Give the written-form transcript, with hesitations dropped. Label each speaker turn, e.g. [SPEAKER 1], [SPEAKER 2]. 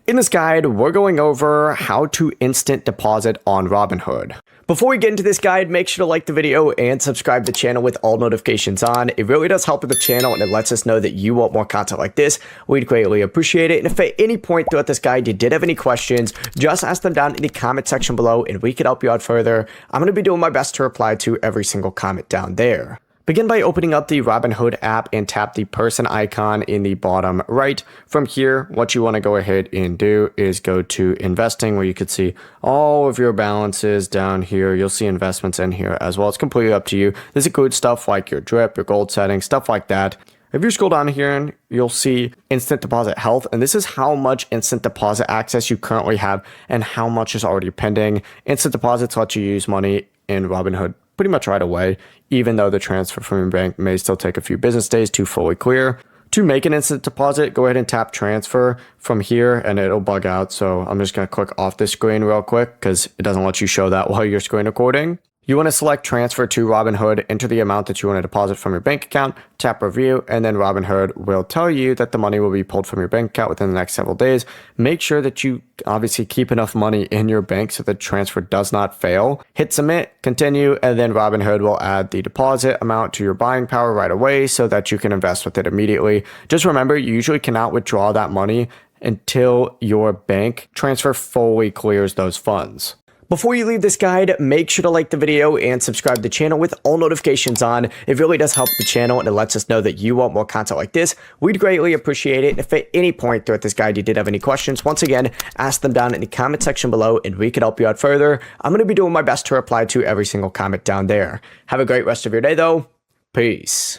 [SPEAKER 1] In this guide, we're going over how to instant deposit on Robinhood. Before we get into this guide, make sure to like the video and subscribe to the channel with all notifications on. It really does help with the channel and it lets us know that you want more content like this. We'd greatly appreciate it. And if at any point throughout this guide you did have any questions, just ask them down in the comment section below and we could help you out further. I'm going to be doing my best to reply to every single comment down there. Begin by opening up the Robinhood app and tap the person icon in the bottom right. From here, what you want to go ahead and do is go to investing, where you could see all of your balances down here. You'll see investments in here as well. It's completely up to you. This includes stuff like your drip, your gold settings, stuff like that. If you scroll down here, you'll see instant deposit health, and this is how much instant deposit access you currently have and how much is already pending. Instant deposits let you use money in Robinhood pretty much right away, even though the transfer from your bank may still take a few business days to fully clear. To make an instant deposit, go ahead and tap transfer from here and it'll bug out. So I'm just going to click off this screen real quick because it doesn't let you show that while you're screen recording. You want to select transfer to Robinhood, enter the amount that you want to deposit from your bank account, tap review, and then Robinhood will tell you that the money will be pulled from your bank account within the next several days. Make sure that you obviously keep enough money in your bank so the transfer does not fail. Hit submit, continue, and then Robinhood will add the deposit amount to your buying power right away so that you can invest with it immediately. Just remember, you usually cannot withdraw that money until your bank transfer fully clears those funds. Before you leave this guide, make sure to like the video and subscribe to the channel with all notifications on. It really does help the channel and it lets us know that you want more content like this. We'd greatly appreciate it. And if at any point throughout this guide you did have any questions, once again, ask them down in the comment section below and we could help you out further. I'm going to be doing my best to reply to every single comment down there. Have a great rest of your day though. Peace.